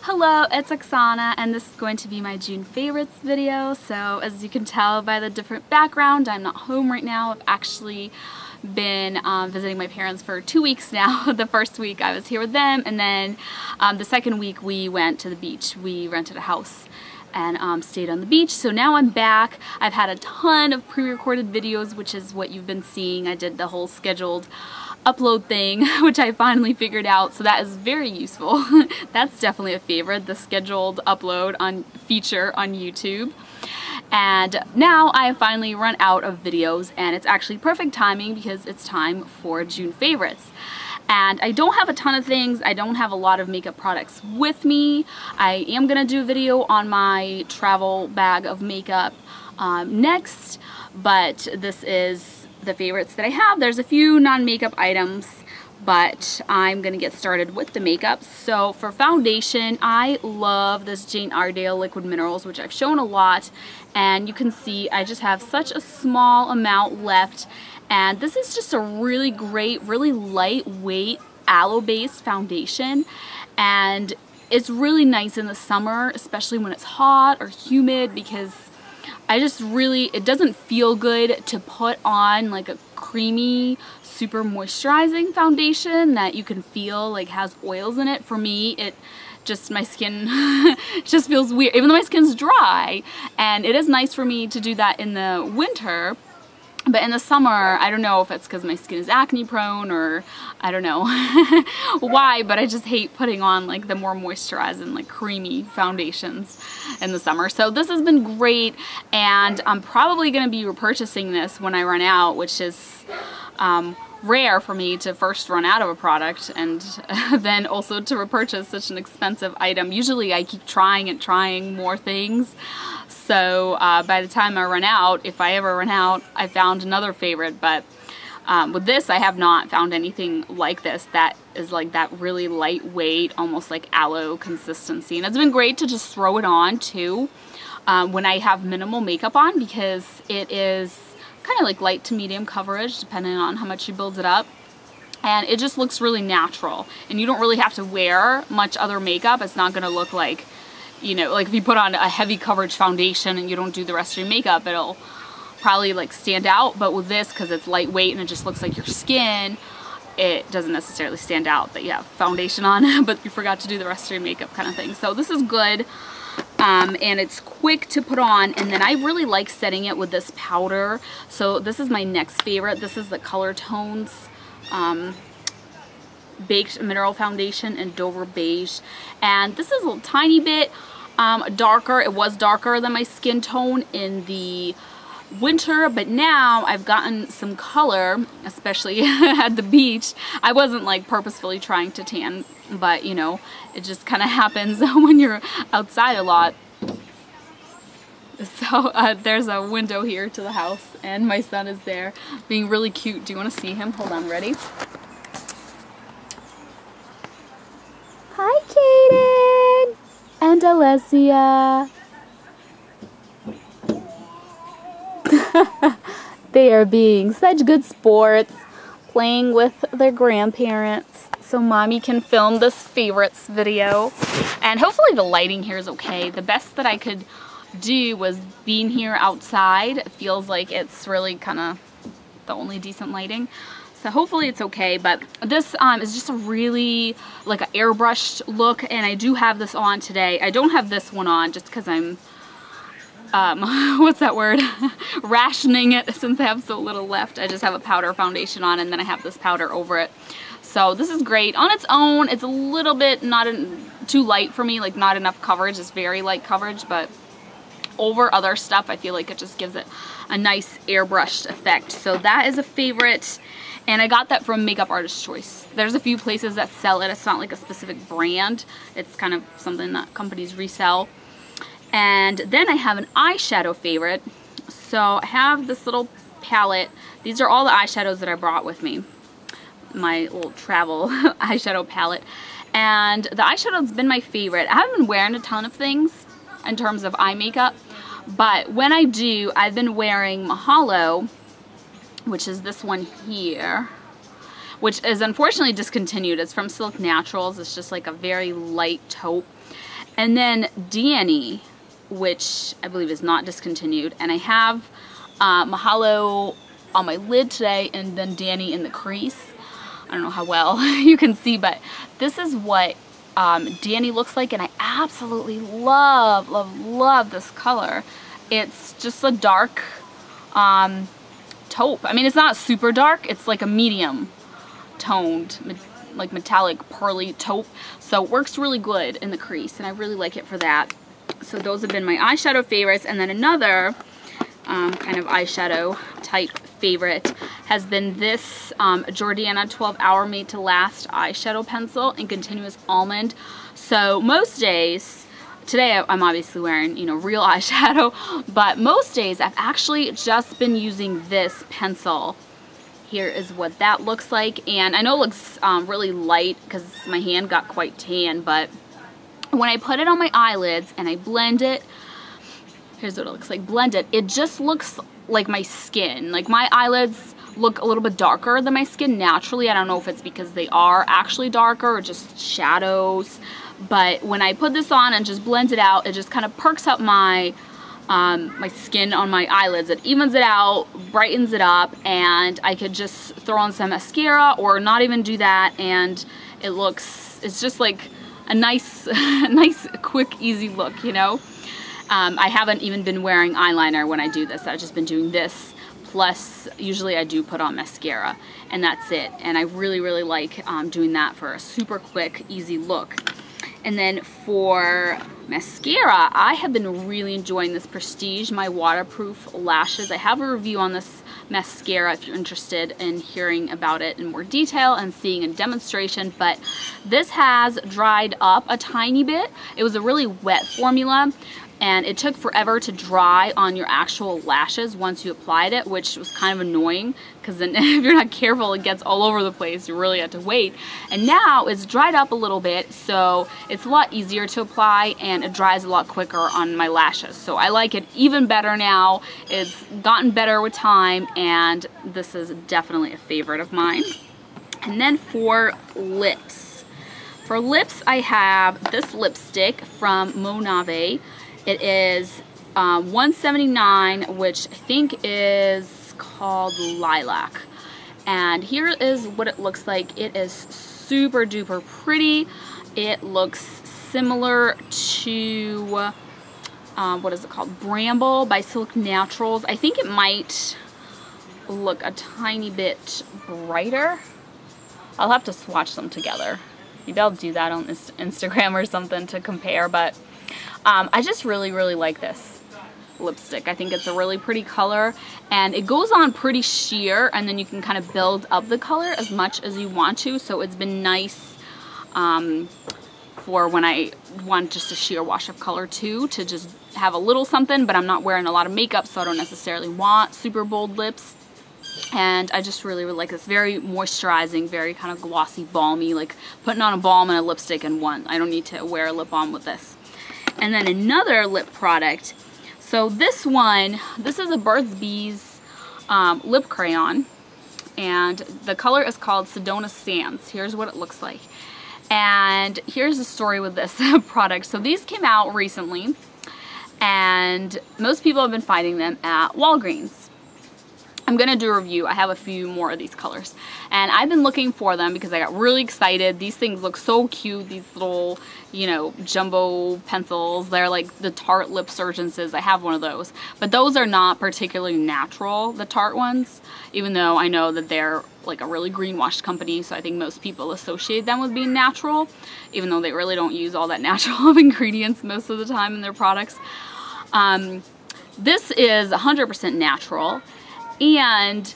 Hello, it's Oksana, and this is going to be my June favorites video. So as you can tell by the different background, I'm not home right now. I've actually been visiting my parents for 2 weeks now. The first week I was here with them, and then the second week we went to the beach. We rented a house and stayed on the beach. So now I'm back. I've had a ton of pre-recorded videos, which is what you've been seeing. I did the whole scheduled upload thing, which I finally figured out, so that is very useful. That's definitely a favorite, the scheduled upload feature on YouTube. And now I have finally run out of videos, and it's actually perfect timing because it's time for June favorites. And I don't have a ton of things. I don't have a lot of makeup products with me. I am gonna do a video on my travel bag of makeup next, but this is the favorites that I have. There's a few non-makeup items, but I'm gonna get started with the makeup. So for foundation, I love this Jane Iredale Liquid Minerals, which I've shown a lot, and you can see I just have such a small amount left. And this is just a really great, really lightweight aloe-based foundation, and it's really nice in the summer, especially when it's hot or humid, because I just really, it doesn't feel good to put on like a creamy, super moisturizing foundation that you can feel like has oils in it. For me, it just, my skin just feels weird, even though my skin's dry. And it is nice for me to do that in the winter. But in the summer, I don't know if it's because my skin is acne prone or I don't know why, but I just hate putting on like the more moisturizing, like creamy foundations in the summer. So this has been great, and I'm probably going to be repurchasing this when I run out, which is rare for me to first run out of a product and then also to repurchase such an expensive item. Usually I keep trying and trying more things. So by the time I run out, if I ever run out, I found another favorite. But with this, I have not found anything like this that is like that really lightweight, almost like aloe consistency. And it's been great to just throw it on too when I have minimal makeup on, because it is kind of like light to medium coverage depending on how much you build it up. And it just looks really natural. And you don't really have to wear much other makeup. It's not going to look like, you know, like if you put on a heavy coverage foundation and you don't do the rest of your makeup, it'll probably like stand out. But with this, because it's lightweight and it just looks like your skin, it doesn't necessarily stand out that you have foundation on, but you forgot to do the rest of your makeup kind of thing. So this is good. And it's quick to put on, and then I really like setting it with this powder. So this is my next favorite. This is the Color Tones Baked Mineral Foundation in Dover Beige, and this is a little tiny bit darker. It was darker than my skin tone in the winter, but now I've gotten some color, especially at the beach. I wasn't like purposefully trying to tan, but you know, it just kind of happens when you're outside a lot. So there's a window here to the house, and my son is there being really cute. Do you want to see him? Hold on, ready? Hi, Kaden and Alessia. They are being such good sports, playing with their grandparents, so mommy can film this favorites video. And hopefully the lighting here is okay. The best that I could do was being here outside. It feels like it's really kind of the only decent lighting. So hopefully it's okay, but this is just a really like an airbrushed look, and I do have this on today. I don't have this one on just because I'm what's that word? Rationing it since I have so little left. I just have a powder foundation on, and then I have this powder over it. So this is great. On its own, it's a little bit too light for me, like not enough coverage. It's very light coverage, but over other stuff, I feel like it just gives it a nice airbrushed effect. So that is a favorite, and I got that from Makeup Artist Choice. There's a few places that sell it. It's not like a specific brand. It's kind of something that companies resell. And then I have an eyeshadow favorite. So I have this little palette. These are all the eyeshadows that I brought with me. My little travel eyeshadow palette. And the eyeshadow's been my favorite. I haven't been wearing a ton of things in terms of eye makeup, but when I do, I've been wearing Mahalo, which is this one here, which is unfortunately discontinued. It's from Silk Naturals. It's just like a very light taupe. And then DMAE, which I believe is not discontinued. And I have Mahalo on my lid today, and then DMAE in the crease. I don't know how well you can see, but this is what DMAE looks like, and I absolutely love, love, love this color. It's just a dark taupe. I mean, it's not super dark. It's like a medium toned, like metallic pearly taupe. So it works really good in the crease, and I really like it for that. So those have been my eyeshadow favorites. And then another kind of eyeshadow type favorite has been this Jordanna 12 Hour Made to Last eyeshadow pencil in Continuous Almond. So most days, today I'm obviously wearing, you know, real eyeshadow, but most days I've actually just been using this pencil. Here is what that looks like, and I know it looks really light because my hand got quite tan, but when I put it on my eyelids and I blend it, here's what it looks like blended. It just looks like my skin. Like, my eyelids look a little bit darker than my skin naturally. I don't know if it's because they are actually darker or just shadows, but when I put this on and just blend it out, it just kind of perks up my my skin on my eyelids. It evens it out, brightens it up, and I could just throw on some mascara or not even do that, and it's just like a nice nice quick easy look, you know. I haven't even been wearing eyeliner when I do this. I've just been doing this, plus usually I do put on mascara, and that's it. And I really, really like doing that for a super quick, easy look. And then for mascara, I have been really enjoying this Prestige, my waterproof lashes. I have a review on this mascara if you're interested in hearing about it in more detail and seeing a demonstration, but this has dried up a tiny bit. It was a really wet formula, and it took forever to dry on your actual lashes once you applied it, which was kind of annoying because then if you're not careful, it gets all over the place. You really have to wait. And now it's dried up a little bit, so it's a lot easier to apply, and it dries a lot quicker on my lashes. So I like it even better now. It's gotten better with time, and this is definitely a favorite of mine. And then for lips. For lips, I have this lipstick from Monave. It is $1.79, which I think is called Lilac. And here is what it looks like. It is super duper pretty. It looks similar to, what is it called? Bramble by Silk Naturals. I think it might look a tiny bit brighter. I'll have to swatch them together. Maybe I'll do that on Instagram or something to compare, but I just really, really like this lipstick. I think it's a really pretty color, and it goes on pretty sheer, and then you can kind of build up the color as much as you want to, so it's been nice for when I want just a sheer wash of color too, to just have a little something, but I'm not wearing a lot of makeup, so I don't necessarily want super bold lips. And I just really, really like this. Very moisturizing, very kind of glossy, balmy, like putting on a balm and a lipstick in one. I don't need to wear a lip balm with this. And then another lip product. So this one, this is a Burt's Bees lip crayon, and the color is called Sedona Sands. Here's what it looks like. And here's the story with this product. So these came out recently, and most people have been finding them at Walgreens. I'm gonna do a review. I have a few more of these colors, and I've been looking for them because I got really excited. These things look so cute, these little, you know, jumbo pencils. They're like the Tarte Lip Surgences. I have one of those, but those are not particularly natural, the Tarte ones, even though I know that they're like a really greenwashed company, so I think most people associate them with being natural, even though they really don't use all that natural ingredients most of the time in their products. This is 100% natural. And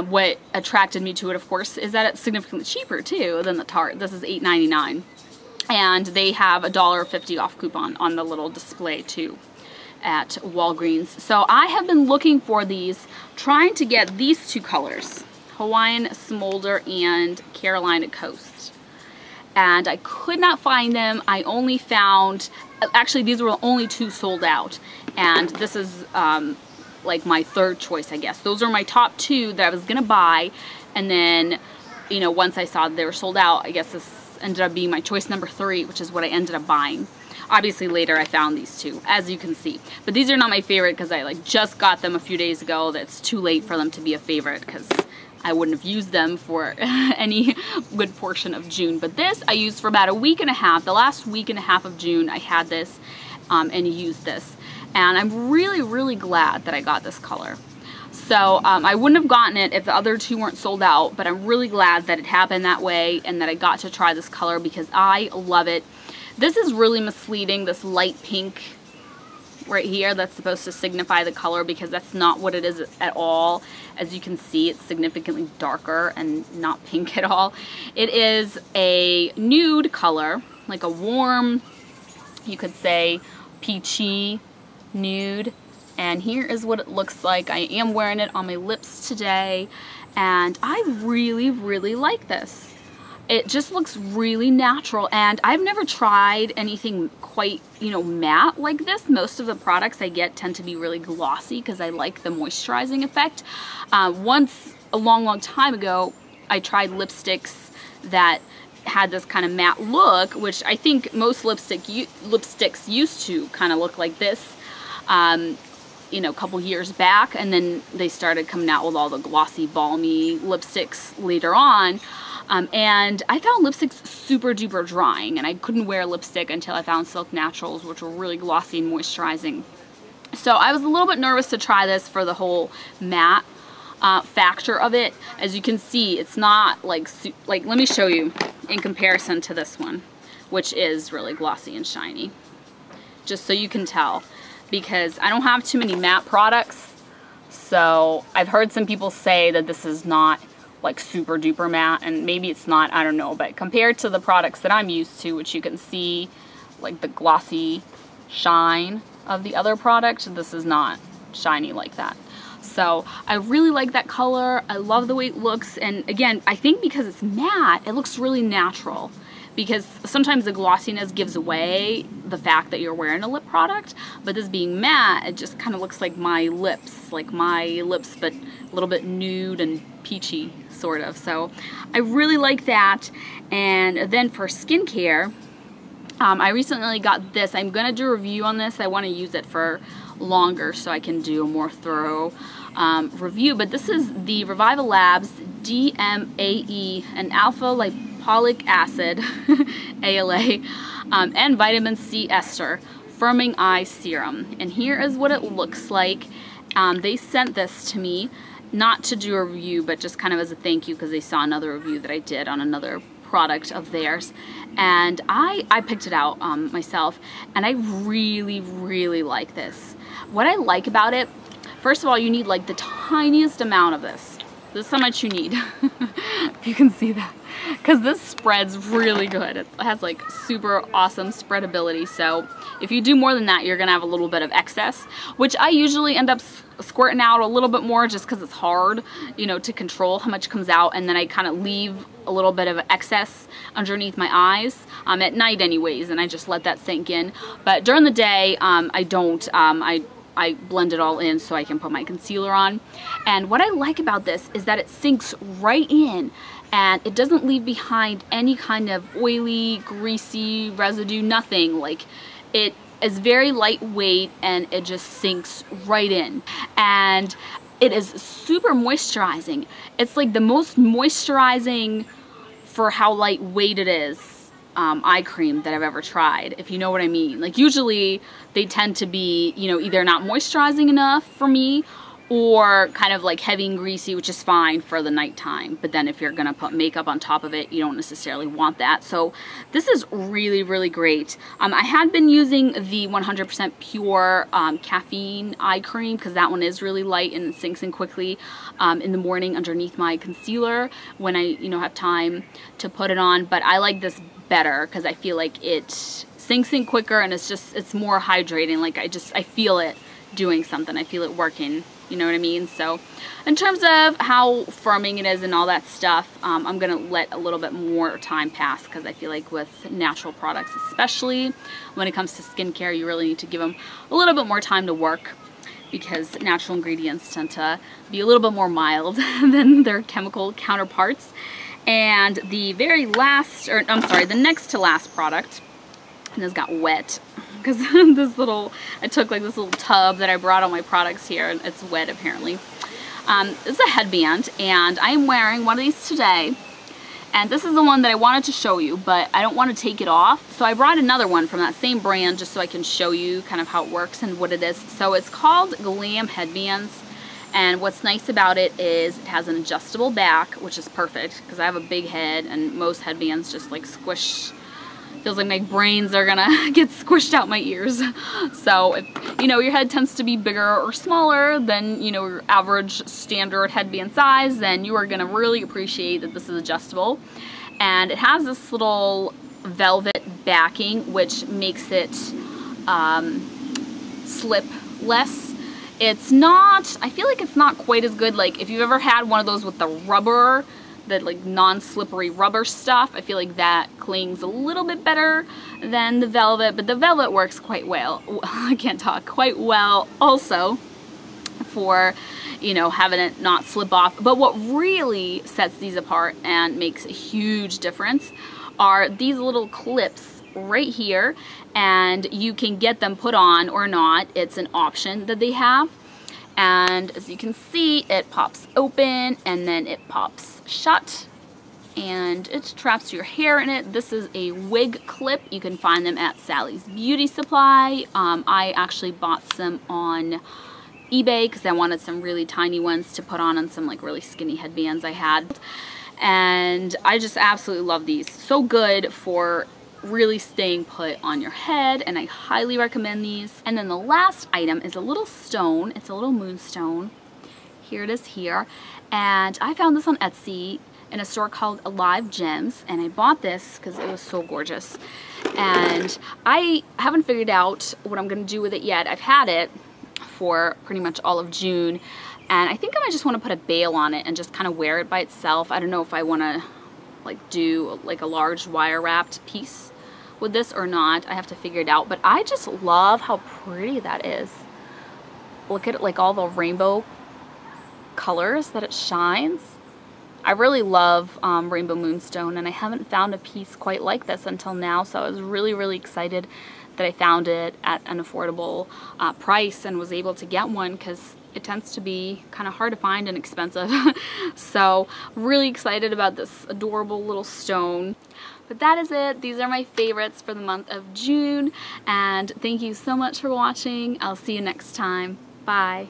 what attracted me to it, of course, is that it's significantly cheaper too than the Tarte. This is $8.99, and they have a $1.50 off coupon on the little display too at Walgreens. So I have been looking for these, trying to get these two colors, Hawaiian Smolder and Carolina Coast, and I could not find them. I only found, actually these were only two sold out, and this is like my third choice, I guess. Those are my top two that I was gonna buy, and then, you know, once I saw that they were sold out, I guess this ended up being my choice number 3, which is what I ended up buying. Obviously later I found these two, as you can see. But these are not my favorite because I like just got them a few days ago. That's too late for them to be a favorite because I wouldn't have used them for any good portion of June. But this I used for about a week and a half. The last week and a half of June I had this and used this. And I'm really, really glad that I got this color. So I wouldn't have gotten it if the other two weren't sold out, but I'm really glad that it happened that way and that I got to try this color because I love it. This is really misleading, this light pink right here that's supposed to signify the color, because that's not what it is at all. As you can see, it's significantly darker and not pink at all. It is a nude color, like a warm, you could say, peachy nude. And here is what it looks like. I am wearing it on my lips today, and I really, really like this. It just looks really natural, and I've never tried anything quite, you know, matte like this. Most of the products I get tend to be really glossy because I like the moisturizing effect. Once, a long, long time ago, I tried lipsticks that had this kind of matte look, which I think most lipsticks used to kind of look like this, you know, a couple years back, and then they started coming out with all the glossy, balmy lipsticks later on. And I found lipsticks super duper drying, and I couldn't wear lipstick until I found Silk Naturals, which were really glossy and moisturizing. So I was a little bit nervous to try this for the whole matte factor of it. As you can see, it's not like let me show you in comparison to this one, which is really glossy and shiny, just so you can tell, because I don't have too many matte products. So I've heard some people say that this is not like super duper matte, and maybe it's not, I don't know, but compared to the products that I'm used to, which you can see like the glossy shine of the other product, this is not shiny like that. So I really like that color. I love the way it looks, and again, I think because it's matte, it looks really natural, because sometimes the glossiness gives away the fact that you're wearing a lip product, but this being matte, it just kind of looks like my lips, but a little bit nude and peachy, sort of. So I really like that. And then for skincare, I recently got this. I'm gonna do a review on this. I want to use it for longer so I can do a more thorough review, but this is the Reviva Labs DMAE, an alpha lipoic acid, ALA, and vitamin C ester firming eye serum. And here is what it looks like. They sent this to me not to do a review, but just kind of as a thank you, because they saw another review that I did on another product of theirs, and I picked it out myself, and I really, really like this. What I like about it, first of all, you need like the tiniest amount of this. This is how much you need. If you can see that, because this spreads really good. It has like super awesome spreadability, so if you do more than that, you're gonna have a little bit of excess, which I usually end up squirting out a little bit more just because it's hard, you know, to control how much comes out, and then I kind of leave a little bit of excess underneath my eyes at night anyways, and I just let that sink in. But during the day, I don't. I blend it all in so I can put my concealer on. And what I like about this is that it sinks right in, and it doesn't leave behind any kind of oily, greasy residue, nothing. Like, it is very lightweight, and it just sinks right in. And it is super moisturizing. It's like the most moisturizing, for how lightweight it is, eye cream that I've ever tried, if you know what I mean. Like, usually they tend to be, you know, either not moisturizing enough for me, or kind of like heavy and greasy, which is fine for the nighttime. But then if you're gonna put makeup on top of it, you don't necessarily want that. So this is really, really great. I had been using the 100% pure caffeine eye cream, because that one is really light and it sinks in quickly in the morning underneath my concealer when I, you know, have time to put it on. But I like this better because I feel like it sinks in quicker, and it's more hydrating. Like, I feel it doing something. I feel it working. You know what I mean? So in terms of how firming it is and all that stuff, I'm gonna let a little bit more time pass, because I feel like with natural products, especially when it comes to skincare, you really need to give them a little bit more time to work, because natural ingredients tend to be a little bit more mild than their chemical counterparts. And the very last, or I'm sorry, the next to last product, and this got wet because this little, I took like this little tub that I brought all my products here, and it's wet apparently. This is a headband, and I am wearing one of these today. And this is the one that I wanted to show you, but I don't want to take it off. So I brought another one from that same brand just so I can show you kind of how it works and what it is. So it's called Glam Headbands. And what's nice about it is it has an adjustable back, which is perfect because I have a big head and most headbands just like squish. Feels like my brains are gonna get squished out my ears. So if you know your head tends to be bigger or smaller than your average standard headband size, then you are gonna really appreciate that this is adjustable. And it has this little velvet backing which makes it slip less. It's not, I feel like it's not quite as good, like if you've ever had one of those with the rubber, that like non-slippery rubber stuff, I feel like that clings a little bit better than the velvet, but the velvet works quite well. I can't talk, quite well also for having it not slip off. But what really sets these apart and makes a huge difference are these little clips right here, and you can get them put on or not. It's an option that they have. And as you can see, it pops open and then it pops shut, and it traps your hair in it. This is a wig clip. You can find them at Sally's Beauty Supply. I actually bought some on eBay because I wanted some really tiny ones to put on some like really skinny headbands I had. And I just absolutely love these. So good for really staying put on your head, and I highly recommend these. And then the last item is a little stone. It's a little moonstone. Here it is here. And I found this on Etsy in a store called Alive Gems, and I bought this because it was so gorgeous. And I haven't figured out what I'm going to do with it yet. I've had it for pretty much all of June, and I think I might just want to put a bail on it and just kind of wear it by itself. I don't know if I want to like do like a large wire wrapped piece with this or not. I have to figure it out, but I just love how pretty that is. Look at it, like all the rainbow colors that it shines. I really love Rainbow Moonstone, and I haven't found a piece quite like this until now, so I was really excited that I found it at an affordable price and was able to get one, because it tends to be kind of hard to find and expensive. So really excited about this adorable little stone. But that is it. These are my favorites for the month of June, and thank you so much for watching. I'll see you next time. Bye.